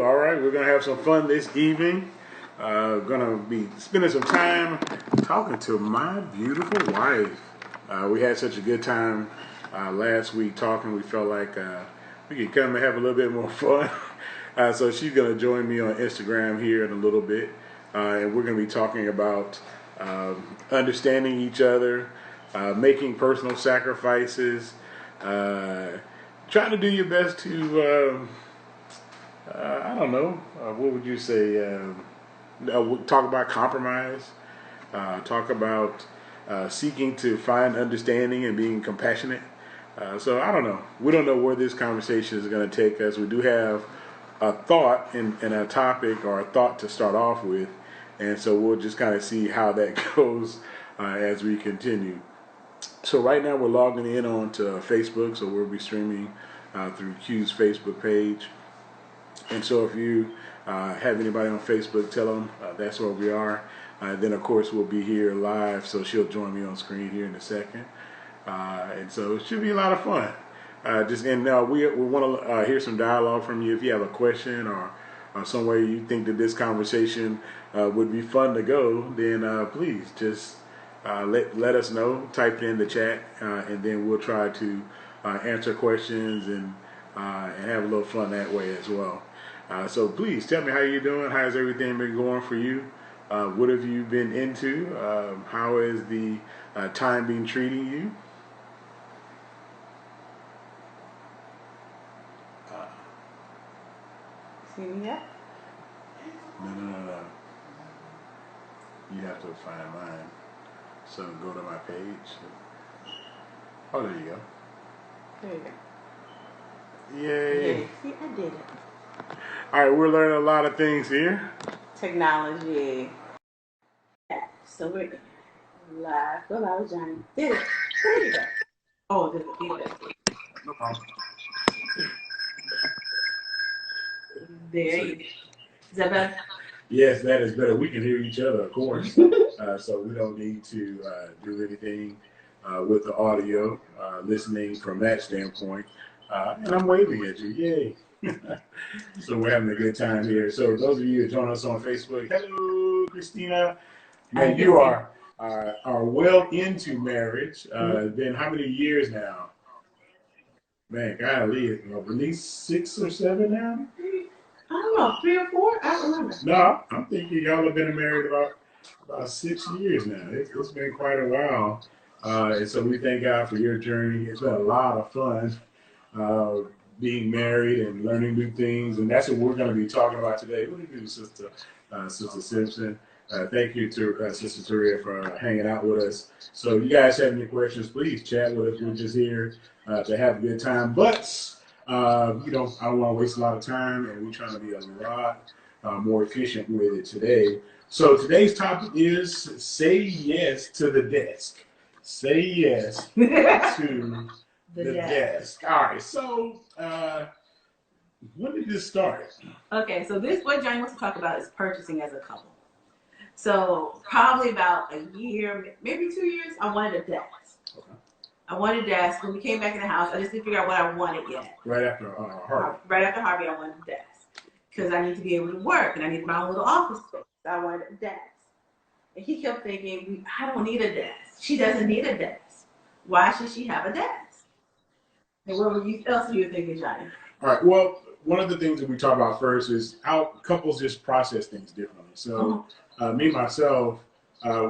All right, we're gonna have some fun this evening. Gonna be spending some time talking to my beautiful wife. We had such a good time last week talking. We felt like we could come and have a little bit more fun. So she's gonna join me on Instagram here in a little bit, and we're gonna be talking about understanding each other, making personal sacrifices, uh, trying to do your best to. I don't know. What would you say? Talk about compromise. Talk about seeking to find understanding and being compassionate. So I don't know. We don't know where this conversation is going to take us. We do have a thought and a topic or a thought to start off with, and so we'll just kind of see how that goes as we continue. So right now we're logging in onto Facebook, so we'll be streaming through Q's Facebook page. And so if you have anybody on Facebook, tell them that's where we are. Then, of course, we'll be here live, so she'll join me on screen here in a second. And so it should be a lot of fun. We want to hear some dialogue from you. If you have a question or somewhere you think that this conversation would be fun to go, then please just let us know. Type it in the chat, and then we'll try to answer questions and have a little fun that way as well. So please tell me how you're doing. How's everything been going for you? What have you been into? How is the time been treating you? See me yet? No. You have to find mine. So go to my page. Oh, there you go. There you go. Yay. Yeah, see, I did it. All right, we're learning a lot of things here. Technology. So we're live. Go live, Johnny. Did it. There you go. Oh, there's a feedback. No problem. There you go. Is that better? Yes, that is better. We can hear each other, of course. So we don't need to do anything with the audio, listening from that standpoint. And I'm waving at you. Yay. So we're having a good time here. So those of you who join us on Facebook, hello, Christina. Man, you are well into marriage. Been how many years now? Man, golly, at least 6 or 7 now? I don't know, 3 or 4? I don't remember. No, I'm thinking y'all have been married about 6 years now. It's been quite a while. And so we thank God for your journey. It's been a lot of fun being married and learning new things. And that's what we're going to be talking about today. What do you do, Sister Simpson? Thank you to Sister Taria for hanging out with us. So you guys have any questions, please chat with us. We're just here to have a good time. But, I don't want to waste a lot of time, and we're trying to be a lot more efficient with it today. So today's topic is say yes to the desk. Say yes to the desk. All right, so when did this start? Okay, so what Johnny wants to talk about is purchasing as a couple. So probably about a year, maybe 2 years, I wanted a desk. Okay. I wanted a desk. When we came back in the house, I just didn't figure out what I wanted yet. Right after Harvey. Right after Harvey, I wanted a desk. Because I need to be able to work, and I need my own little office space. So I wanted a desk. And he kept thinking, I don't need a desk. She doesn't need a desk. Why should she have a desk? And what else were you thinking, Johnny? All right, well, one of the things that we talk about first is how couples just process things differently. So me, myself,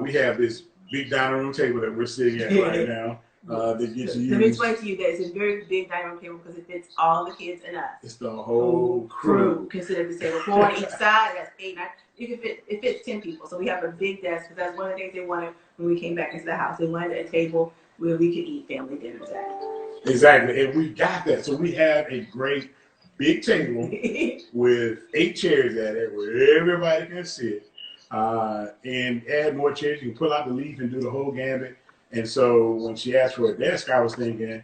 we have this big dining room table that we're sitting at right now. That gets used. Let me explain to you that it's a very big dining room table because it fits all the kids and us. It's the whole crew. Consider the table 4 on each side. That's 8, 9. It fits 10 people. So we have a big desk because that's one of the things they wanted when we came back into the house. They wanted a table where we could eat family dinners at. Exactly, and we got that. So we have a great big table with 8 chairs at it where everybody can sit. And add more chairs. You can pull out the leaf and do the whole gambit. And so when she asked for a desk, I was thinking,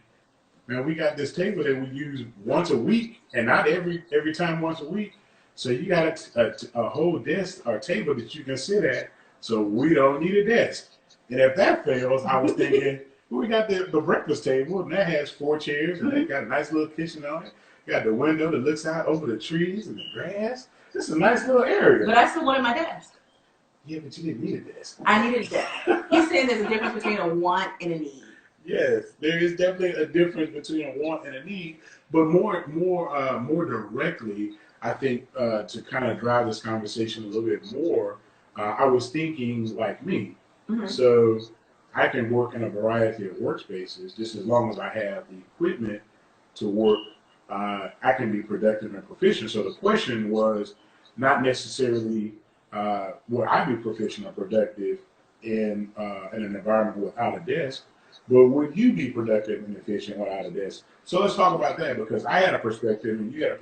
man, we got this table that we use once a week, and not every time once a week. So you got a whole desk or table that you can sit at. So we don't need a desk. And if that fails, I was thinking, well, we got the breakfast table, and that has 4 chairs, and they got a nice little kitchen on it. got the window that looks out over the trees and the grass. This is a nice little area. But I still wanted my desk. Yeah, but you didn't need a desk. I needed a desk. He's saying there's a difference between a want and a need. Yes, there is definitely a difference between a want and a need, but more directly, I think to kind of drive this conversation a little bit more, I was thinking like me. Mm-hmm. So I can work in a variety of workspaces just as long as I have the equipment to work. I can be productive and proficient. So the question was not necessarily would I be proficient or productive in an environment without a desk, but would you be productive and efficient without a desk? So let's talk about that because I had a perspective and you had a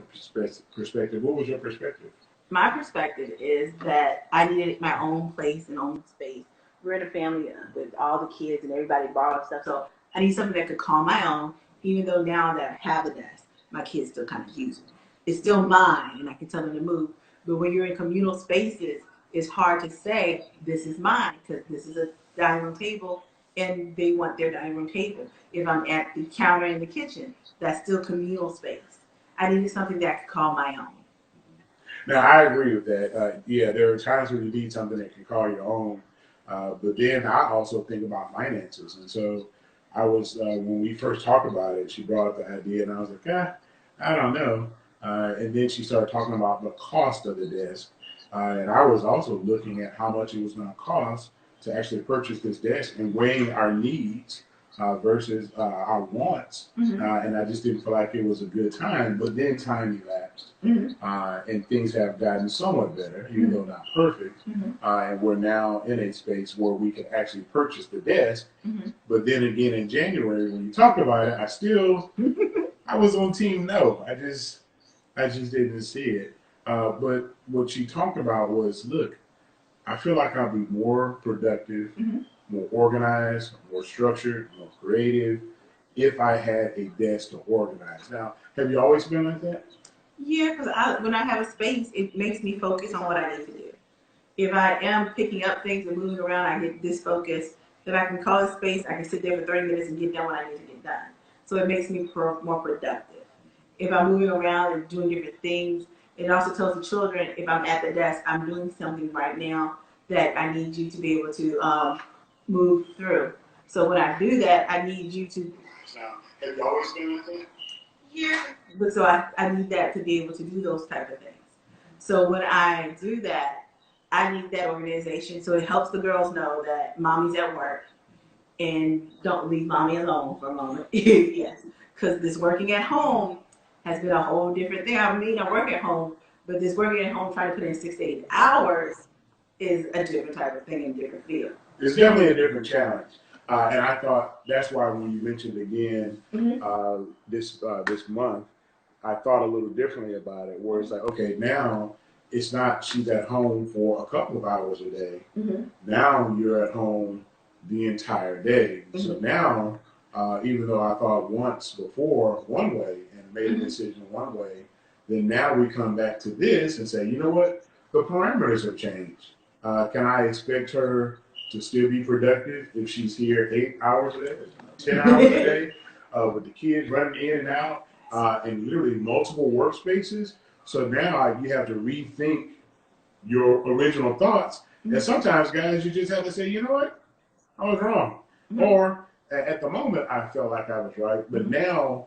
perspective. What was your perspective? My perspective is that I needed my own place and own space. We're in a family with all the kids and everybody borrowed stuff, so I need something that could call my own. Even though now that I have a desk, my kids still kind of use it. It's still mine, and I can tell them to move. But when you're in communal spaces, it's hard to say this is mine because this is a dining room table, and they want their dining room table. If I'm at the counter in the kitchen, that's still communal space. I needed something that I could call my own. Now, I agree with that. Yeah, there are times when you need something that can call your own. But then I also think about finances. And so I was, when we first talked about it, she brought up the idea, and I was like, I don't know. And then she started talking about the cost of the desk. And I was also looking at how much it was going to cost to actually purchase this desk and weighing our needs versus our wants. Mm-hmm. And I just didn't feel like it was a good time. But then time elapsed, and things have gotten somewhat better, even though not perfect. And we're now in a space where we can actually purchase the desk. But then again, in January, when you talked about it, I was on team no. I just didn't see it. But what she talked about was, look, I feel like I'll be more productive, more organized, more structured, more creative if I had a desk to organize. Now, have you always been like that? Yeah, because when I have a space, it makes me focus on what I need to do. If I am picking up things and moving around, I get this focus. If I can call a space, I can sit there for 30 minutes and get done what I need to get done. So it makes me more productive. If I'm moving around and doing different things, it also tells the children, if I'm at the desk, I'm doing something right now that I need you to be able to move through. So when I do that, I need you to. Have you always been like that? Yeah. But so I need that to be able to do those type of things. So when I do that, I need that organization. So it helps the girls know that mommy's at work and don't leave mommy alone for a moment. Yes. Because this working at home has been a whole different thing. I mean, I work at home, but this working at home trying to put in 6 to 8 hours is a different type of thing and different field. It's definitely a different challenge. And I thought that's why when you mentioned again this month, I thought a little differently about it, where it's like, okay, now it's not she's at home for a couple of hours a day. Now you're at home the entire day. So now, even though I thought once before one way and made a decision one way, then now we come back to this and say, you know what? The parameters have changed. Can I expect her to still be productive if she's here 8 hours a day, 10 hours a day, with the kids running in and out, and literally multiple workspaces? So now you have to rethink your original thoughts. And sometimes, guys, you just have to say, you know what? I was wrong. Or at the moment, I felt like I was right. But now,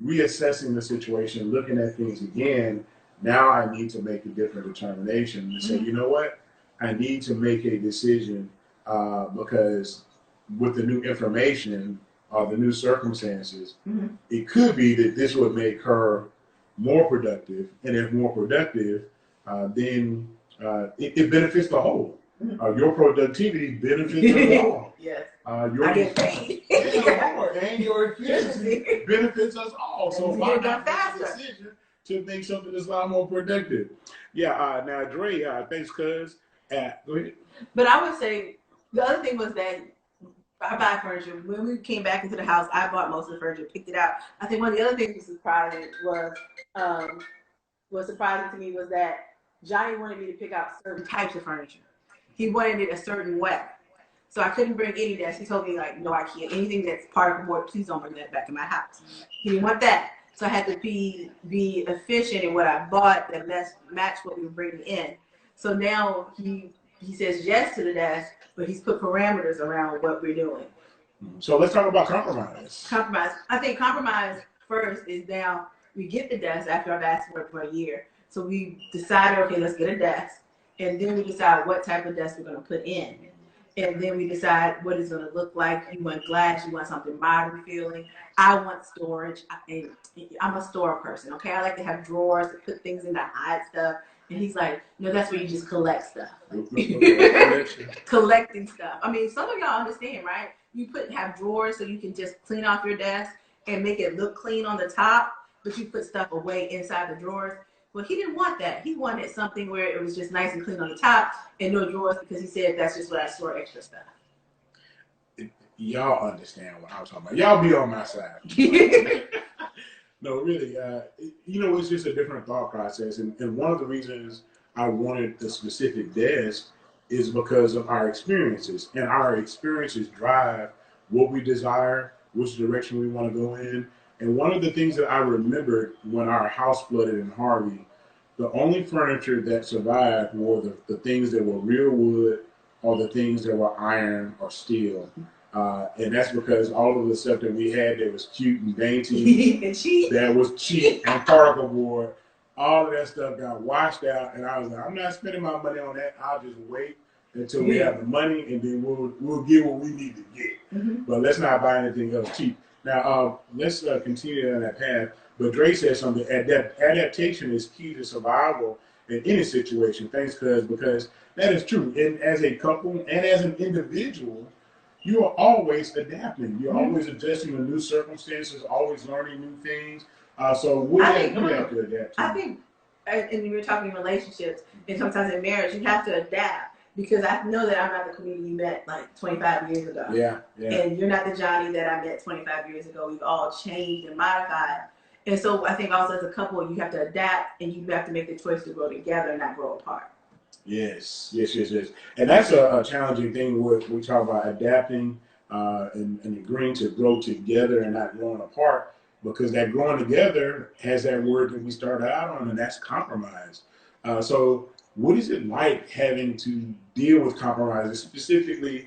reassessing the situation, looking at things again, now I need to make a different determination and say, you know what? I need to make a decision because with the new information or the new circumstances, it could be that this would make her more productive. And if more productive, then it benefits the whole. Your productivity benefits the whole. Yes. I get paid. And your efficiency benefits us all. So why not make a decision to make something that's a lot more productive? Yeah. Now, Dre, thanks, cuz. Go ahead. But I would say the other thing was that I buy furniture. When we came back into the house, I bought most of the furniture, picked it out. I think one of the other things that was surprising to me was that Johnny wanted me to pick out certain types of furniture. He wanted it a certain way. So I couldn't bring any desk. He told me, like, no, I can't. Anything that's part of the board, please don't bring that back in my house. He didn't want that. So I had to be efficient in what I bought that matched what we were bringing in. So now he says yes to the desk, but he's put parameters around what we're doing. So let's talk about compromise. Compromise. I think compromise first is now we get the desk after I've asked for it for a year. So we decided, okay, let's get a desk. And then we decide what type of desk we're going to put in. And then we decide what it's going to look like. You want glass, you want something modern feeling. I want storage. I'm a store person, okay? I like to have drawers to put things in to hide stuff. And he's like, no, that's where you just collect stuff. Collecting stuff. I mean, some of y'all understand, right? You have drawers so you can just clean off your desk and make it look clean on the top, but you put stuff away inside the drawers. Well, he didn't want that. He wanted something where it was just nice and clean on the top and no drawers, because he said that's just where I store extra stuff. Y'all understand what I'm talking about. Y'all be on my side. No, really, it's just a different thought process. And one of the reasons I wanted a specific desk is because of our experiences. And our experiences drive what we desire, which direction we want to go in. And one of the things that I remembered when our house flooded in Harvey, the only furniture that survived were the things that were real wood or the things that were iron or steel. And that's because all of the stuff that we had that was cute and dainty, and cheap. that was cheap and particle board, all of that stuff got washed out. And I was like, I'm not spending my money on that. I'll just wait until we have the money, and then we'll get what we need to get. Mm-hmm. But let's not buy anything else cheap. Now, let's continue on that path. But Dre said something, adaptation is key to survival in any situation. Thanks, because that is true. And as a couple and as an individual, you are always adapting. You're always adjusting to new circumstances, always learning new things. So what do you have to adapt to? I think, and when you're talking relationships, and sometimes in marriage, you have to adapt. Because I know that I'm not the comedian you met like 25 years ago. Yeah. And you're not the Johnny that I met 25 years ago. We've all changed and modified. And so I think also as a couple, you have to adapt, and you have to make the choice to grow together and not grow apart. Yes. And that's a challenging thing where we talk about adapting and agreeing to grow together and not growing apart, because that growing together has that word that we started out on, and that's compromise. So what is it like having to deal with compromises, specifically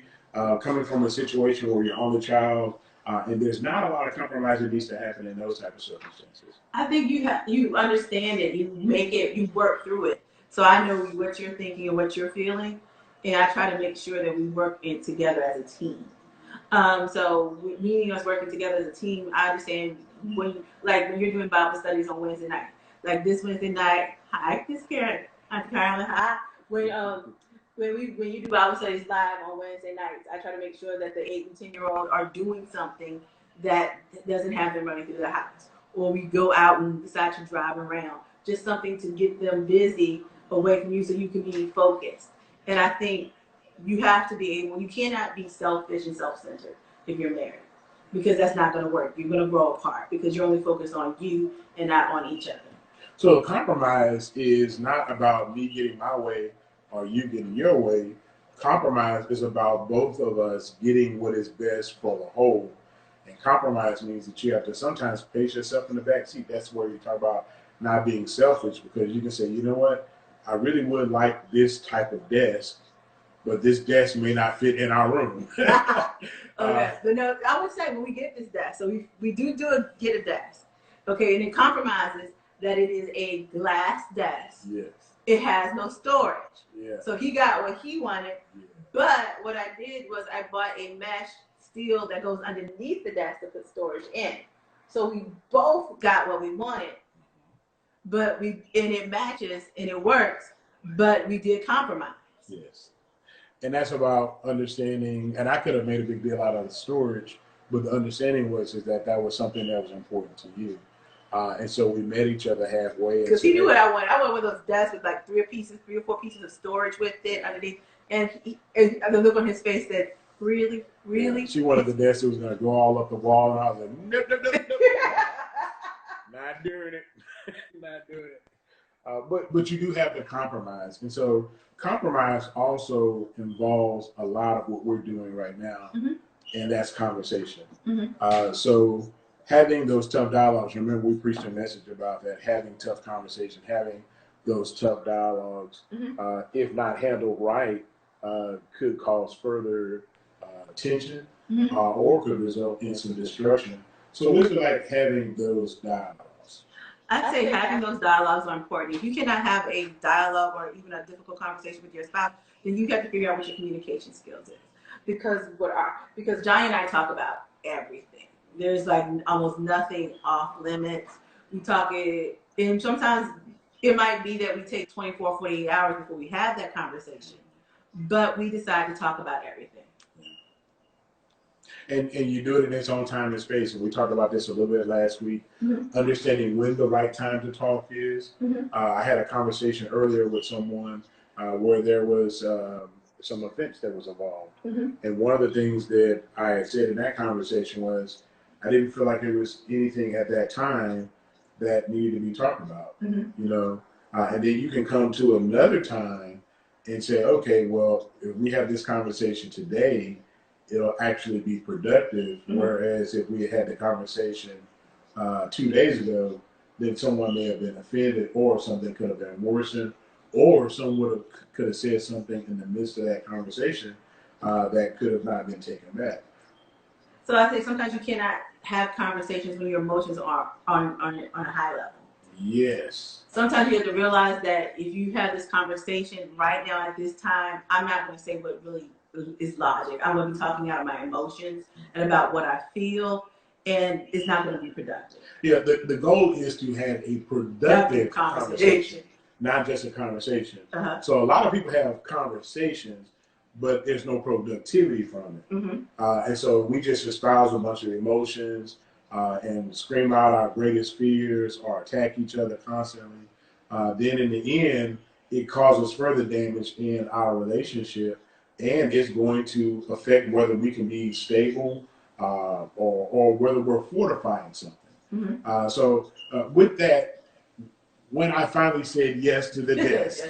coming from a situation where you're only child and there's not a lot of compromise that needs to happen in those type of circumstances? I think you understand it, you make it, you work through it. So I know what you're thinking and what you're feeling, and I try to make sure that we work it together as a team. So meaning us working together as a team, I understand when you're doing Bible studies on Wednesday night, like this Wednesday night, hi, this Karen. Auntie Carolyn, hi. When you do Bible studies live on Wednesday nights, I try to make sure that the 8 and 10-year-old are doing something that doesn't have them running through the house. Or we go out and decide to drive around. Just something to get them busy away from you so you can be focused. And I think you have to be able, you cannot be selfish and self-centered if you're married. Because that's not going to work. You're going to grow apart because you're only focused on you and not on each other. So compromise is not about me getting my way or you getting your way. Compromise is about both of us getting what is best for the whole. And compromise means that you have to sometimes place yourself in the back seat. That's where you talk about not being selfish, because you can say, you know what, I really would like this type of desk, but this desk may not fit in our room. Okay, but no, I would say when we get this desk, so we get a desk. Okay, and it compromises that it is a glass desk. Yes. It has no storage. Yeah. So he got what he wanted. Yeah. But what I did was I bought a mesh steel that goes underneath the desk to put storage in. So we both got what we wanted. But it matches and it works, but we did compromise. Yes. And that's about understanding, and I could have made a big deal out of the storage, but the understanding was that was something that was important to you. And so we met each other halfway. Because he knew what I wanted. I wanted one of those desks with like 3 or 4 pieces of storage with it underneath. And the look on his face said, really? Yeah, she wanted the desk that was going to go all up the wall. And I was like, nope. Not doing it. Not doing it. But you do have to compromise. And so compromise also involves a lot of what we're doing right now. Mm-hmm. And that's conversation. Mm-hmm. So having those tough dialogues. Remember, we preached a message about that, having tough conversation, having those tough dialogues, if not handled right, could cause further tension or could result in some destruction. So what's it like having those dialogues? I'd say having those dialogues are important. If you cannot have a dialogue or even a difficult conversation with your spouse, then you have to figure out what your communication skills is. Because Johnny and I talk about everything. There's like almost nothing off limits. We talk it, and sometimes it might be that we take 24, 48 hours before we have that conversation, but we decide to talk about everything. And you do it in its own time and space. And we talked about this a little bit last week, understanding when the right time to talk is. I had a conversation earlier with someone where there was some offense that was involved. And one of the things that I had said in that conversation was, I didn't feel like there was anything at that time that needed to be talked about, you know. And then you can come to another time and say, okay, well, if we have this conversation today, it'll actually be productive. Whereas if we had the conversation 2 days ago, then someone may have been offended, or something could have been worsened, or someone could have said something in the midst of that conversation that could have not been taken back. So I think sometimes you cannot have conversations when your emotions are on a high level. Yes. Sometimes you have to realize that if you have this conversation right now at this time, I'm not going to say what really is logic. I'm going to be talking out of my emotions and about what I feel, and it's not going to be productive. Yeah, the goal is to have a productive conversation, not just a conversation. So a lot of people have conversations, but there's no productivity from it. And so we just espouse a bunch of emotions and scream out our greatest fears or attack each other constantly. Then in the end, it causes further damage in our relationship, and it's going to affect whether we can be stable or whether we're fortifying something. So with that, when I finally said yes to the desk,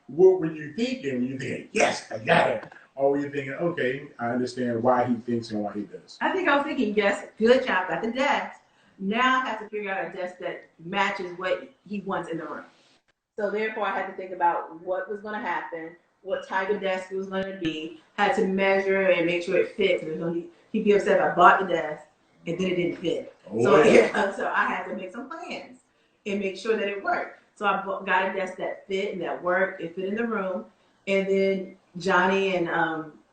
what were you thinking? Were you thinking, yes, I got it? Or were you thinking, okay, I understand why he thinks and why he does? I think I was thinking, yes, good job, got the desk. Now I have to figure out a desk that matches what he wants in the room. So therefore, I had to think about what was going to happen, what type of desk it was going to be, had to measure and make sure it fit. He'd be upset if I bought the desk and then it didn't fit. So I had to make some plans and make sure that it worked. So I got a desk that fit and that worked. It fit in the room. And then Johnny and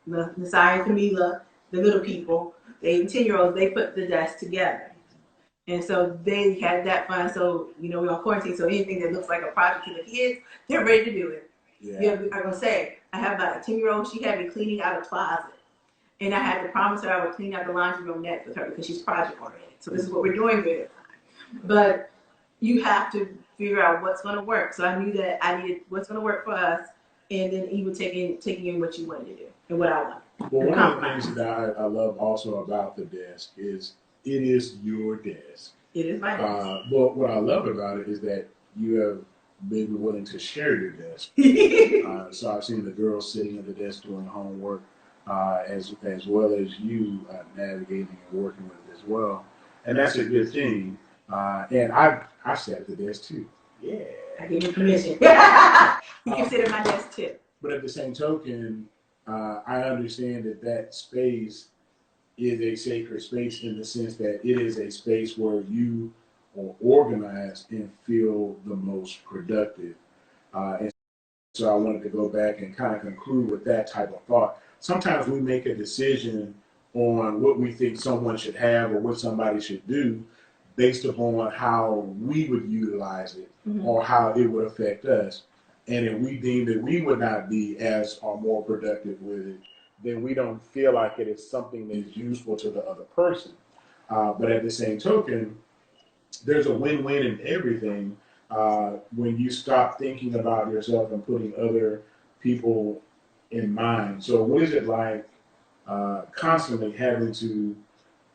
Nasai and Camila, the little people, the 8 and 10-year-olds, they put the desk together. And so they had that fun. So, you know, we're on quarantine, so anything that looks like a project to the kids, they're ready to do it. Yeah. I'm going to say, I have about a 10-year-old, she had me cleaning out a closet. And I had to promise her I would clean out the laundry room next with her because she's project oriented. So this is what we're doing with it. But you have to figure out what's going to work. So I knew that I needed what's going to work for us, and then even taking in what you wanted to do and what I want. Well, one of the things that I love also about the desk is it is your desk. It is my desk. But what I love about it is that you have been willing to share your desk. So I've seen the girls sitting at the desk doing homework, as well as you navigating and working with it as well. And that's a good thing. And I sat at the desk too. Yeah. I give you permission. You can sit at my desk too. But at the same token, I understand that space is a sacred space in the sense that it is a space where you are organized and feel the most productive. And so I wanted to go back and kind of conclude with that type of thought. Sometimes we make a decision on what we think someone should have or what somebody should do based upon how we would utilize it or how it would affect us. And if we deem that we would not be as or more productive with it, then we don't feel like it is something that is useful to the other person. But at the same token, there's a win-win in everything when you stop thinking about yourself and putting other people in mind. So what is it like constantly having to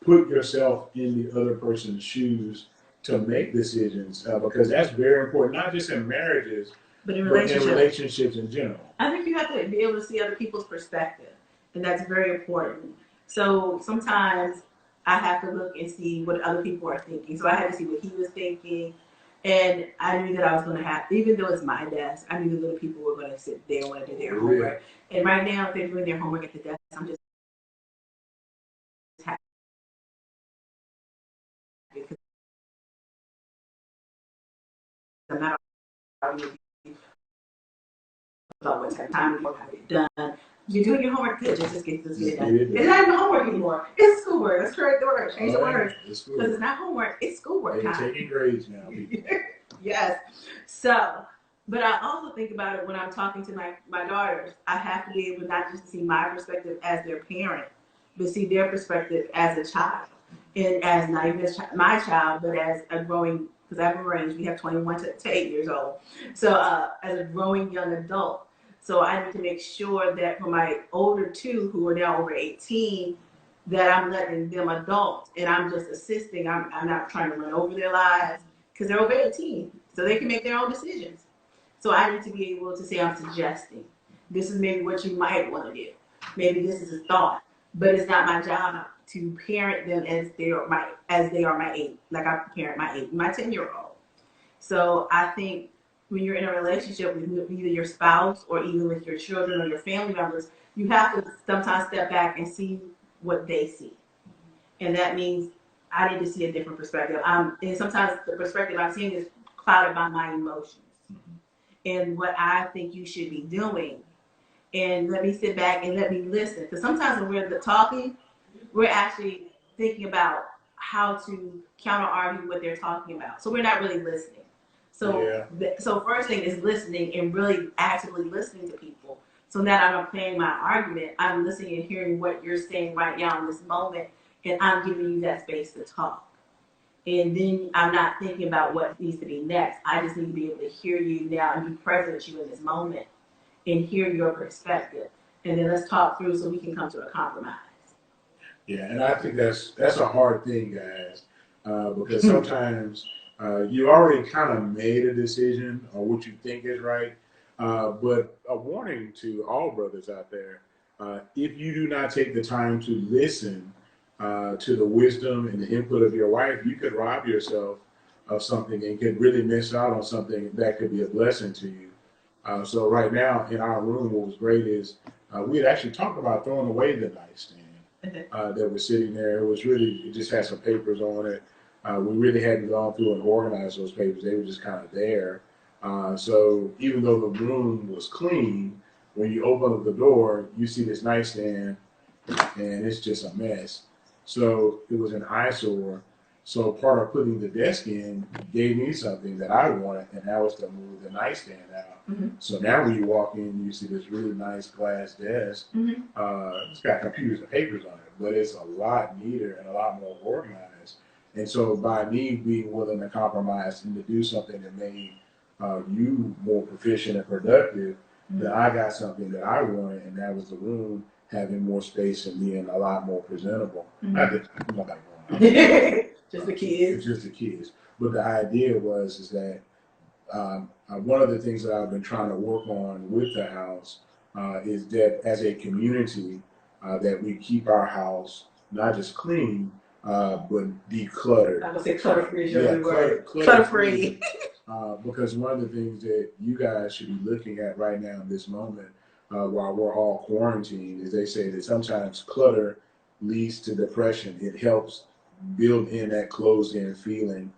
put yourself in the other person's shoes to make decisions? Because that's very important, not just in marriages, but in relationships in general. I think you have to be able to see other people's perspective, and that's very important. So sometimes I have to look and see what other people are thinking. So I had to see what he was thinking. And I knew that I was going to have, even though it's my desk, I knew the little people were going to sit there and want to do their homework. And right now, if they're doing their homework at the desk, I'm just happy because I'm not arguing about what type of time you have it done. You're doing your homework good, just get it done. It's not even homework anymore. It's schoolwork. Let's correct the word. Change the words. Because it's not homework, it's schoolwork time. They're taking grades now. Yes. So, but I also think about it when I'm talking to my daughters. I have to be able not just to see my perspective as their parent, but see their perspective as a child. And as not even as my child, but as a growing, because I have a range, we have 21 to 8 years old. So as a growing young adult. So I need to make sure that for my older two, who are now over 18, that I'm letting them adult and I'm just assisting. I'm not trying to run over their lives because they're over 18. So they can make their own decisions. So I need to be able to say, I'm suggesting. This is maybe what you might want to do. Maybe this is a thought. But it's not my job to parent them as they are my 8. Like I parent my 8, my 10-year-old. So I think when you're in a relationship with either your spouse or even with your children or your family members, you have to sometimes step back and see what they see. And that means I need to see a different perspective. And sometimes the perspective I'm seeing is clouded by my emotions and what I think you should be doing. And let me sit back and let me listen. Because sometimes when we're talking, we're actually thinking about how to counter argue what they're talking about. So we're not really listening. So, so first thing is listening and really actively listening to people. So now that I'm playing my argument, I'm listening and hearing what you're saying right now in this moment, and I'm giving you that space to talk. And then I'm not thinking about what needs to be next. I just need to be able to hear you now and be present with you in this moment and hear your perspective. And then let's talk through so we can come to a compromise. Yeah, and I think that's a hard thing, guys, because sometimes you already kind of made a decision on what you think is right. But a warning to all brothers out there, if you do not take the time to listen to the wisdom and the input of your wife, you could rob yourself of something and could really miss out on something that could be a blessing to you. So right now in our room, what was great is we had actually talked about throwing away the nightstand that was sitting there. It was really, it just had some papers on it. We really hadn't gone through and organized those papers. They were just kind of there. So even though the room was clean, when you open up the door, you see this nightstand and it's just a mess. So it was an eyesore. So part of putting the desk in gave me something that I wanted, and that was to move the nightstand out. Mm-hmm. So now when you walk in, you see this really nice glass desk. Mm-hmm. It's got computers and papers on it, but it's a lot neater and a lot more organized. And so by me being willing to compromise and to do something that made you more proficient and productive, mm-hmm. then I got something that I wanted, and that was the room having more space and being a lot more presentable. Mm-hmm. I did nobody going just the kids. Just the kids. But the idea is that one of the things that I've been trying to work on with the house is that as a community, that we keep our house not just clean, but decluttered. I would say clutter-free is your word. Clutter-free. Because one of the things that you guys should be looking at right now in this moment, while we're all quarantined, is they say that sometimes clutter leads to depression. It helps build in that closed-in feeling.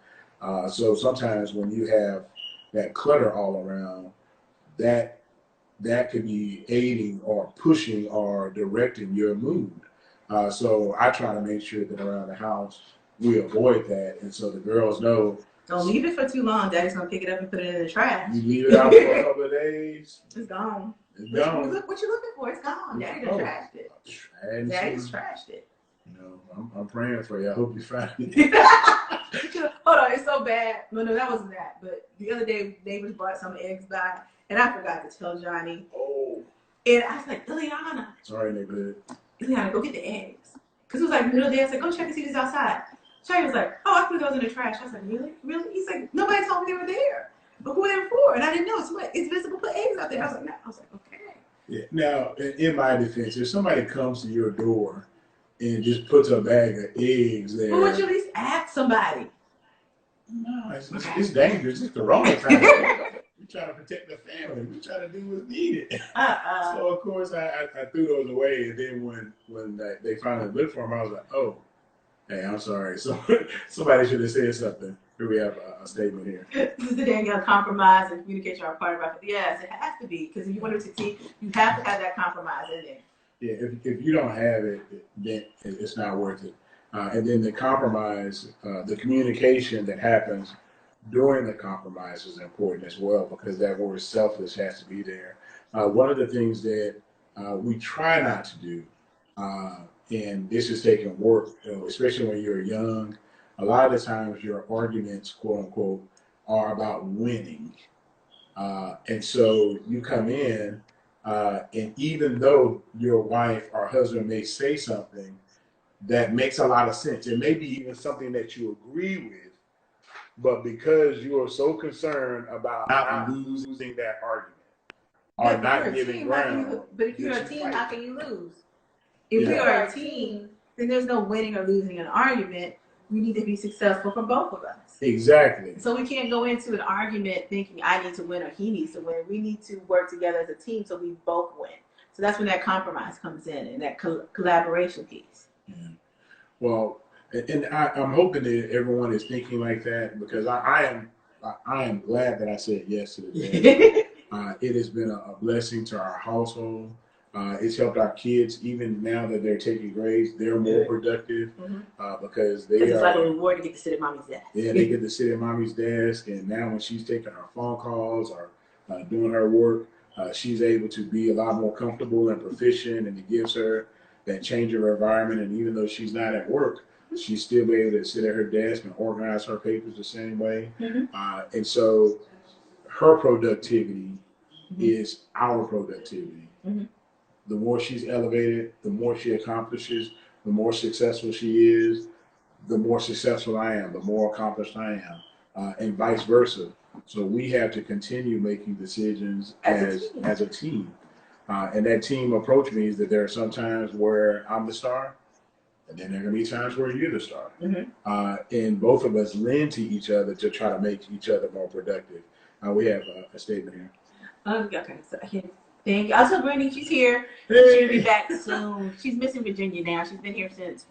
So sometimes when you have that clutter all around, that could be aiding or pushing or directing your mood. So I try to make sure that around the house we avoid that, and so the girls know. Don't leave it for too long. Daddy's gonna pick it up and put it in the trash. You leave it out for a couple of days. It's gone. It's gone. What you looking for? It's gone. Daddy done trashed it. Daddy's trashed it. You know, I'm praying for you. I hope you find it. Hold on, it's so bad. No, that wasn't that. But the other day, neighbors brought some eggs by, and I forgot to tell Johnny. Oh. And I was like, Ileana. Sorry, neighborhood. Ileana, go get the eggs. Because it was like middle of the day. I was like, go check and see if it's outside. Johnny was like, oh, I put those in the trash. I was like, really? Really? He's like, nobody told me they were there. But who are they for? And I didn't know. It's visible. Put eggs out there. I was like, no. I was like, okay. Yeah. Now, in my defense, if somebody comes to your door and just puts a bag of eggs there. But would you at least ask somebody? No, it's dangerous. It's Corona time. We try to protect the family. We try to do what's needed. So of course I threw those away, and then when they finally looked for them, I was like, oh, hey, I'm sorry. So somebody should have said something. Here we have a statement here. This is the Danielle compromise and communication are part of it. Yes, it has to be, because if you want to succeed, you have to have that compromise in there. Yeah, if you don't have it, then it's not worth it. And then the compromise, the communication that happens during the compromise is important as well, because that word selfless has to be there. One of the things that we try not to do, and this is taking work, especially when you're young, a lot of the times your arguments, quote unquote, are about winning. And so you come in, and even though your wife or husband may say something that makes a lot of sense, it may be even something that you agree with, but because you are so concerned about not losing that argument or not giving ground. But if you're a team, how can you lose? If we are a team, then there's no winning or losing an argument. We need to be successful for both of us. Exactly. So we can't go into an argument thinking I need to win or he needs to win. We need to work together as a team so we both win. So that's when that compromise comes in and that collaboration piece. Yeah. Well, and I'm hoping that everyone is thinking like that, because I am glad that I said yes to this. It has been a blessing to our household. It's helped our kids, even now that they're taking grades, they're more productive because it's like a reward to get to sit at mommy's desk. Yeah, they get to sit at mommy's desk, and now when she's taking her phone calls or doing her work, she's able to be a lot more comfortable and proficient, and it gives her that change of environment. And even though she's not at work, she's still be able to sit at her desk and organize her papers the same way. And so her productivity is our productivity. The more she's elevated, the more she accomplishes, the more successful she is, the more successful I am, the more accomplished I am, and vice versa. So we have to continue making decisions as a team. And that team approach means that there are some times where I'm the star, and then there are going to be times where you're the star. And both of us lend to each other to try to make each other more productive. We have a statement here. Okay, so thank you. Also, Brittany, she's here. Hey. She'll be back soon. She's missing Virginia now. She's been here since.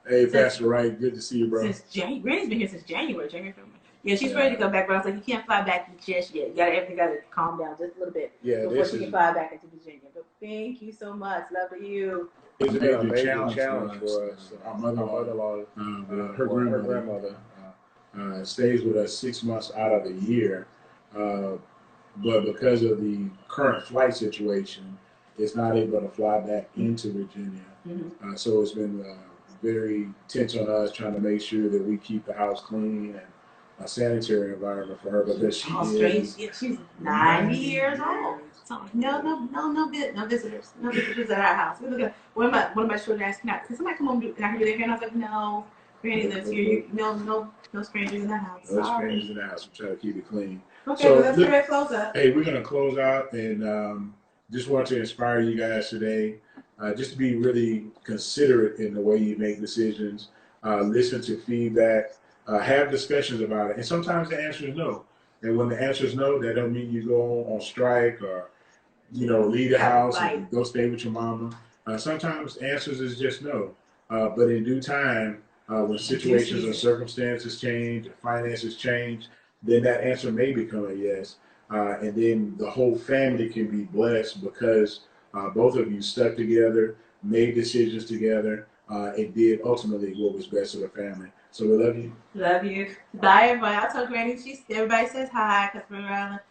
Hey, Pastor Wright, good to see you, bro. Since Brittany's been here since January. Yeah, she's ready to go back, but I was like, you can't fly back just yet. Everything got to calm down just a little bit before she can fly back into Virginia. But thank you so much. Love to you. It's a major challenge for us. Our mother-in-law, her grandmother stays with us 6 months out of the year. But because of the current flight situation, it's not able to fly back into Virginia. So it's been very tense on us trying to make sure that we keep the house clean and a sanitary environment for her, because she's 90 years old. So no visitors. No visitors at our house. We look at one of my children asked me, "Can somebody come home and I can do their hair?" And I was like, "No, Granny lives here. No strangers in the house." No strangers in the house. We try to keep it clean. Okay, so let's go ahead and close up. Hey, we're going to close out, and just want to inspire you guys today, just to be really considerate in the way you make decisions, listen to feedback, have discussions about it. And sometimes the answer is no. And when the answer is no, that don't mean you go on strike or, leave the house and go stay with your mama. Sometimes answers is just no. But in due time, when situations or circumstances change, finances change, then that answer may become a yes. And then the whole family can be blessed because both of you stuck together, made decisions together, and did ultimately what was best for the family. So we love you. Love you. Bye, everybody. I'll tell Granny. Everybody says hi, because we're around.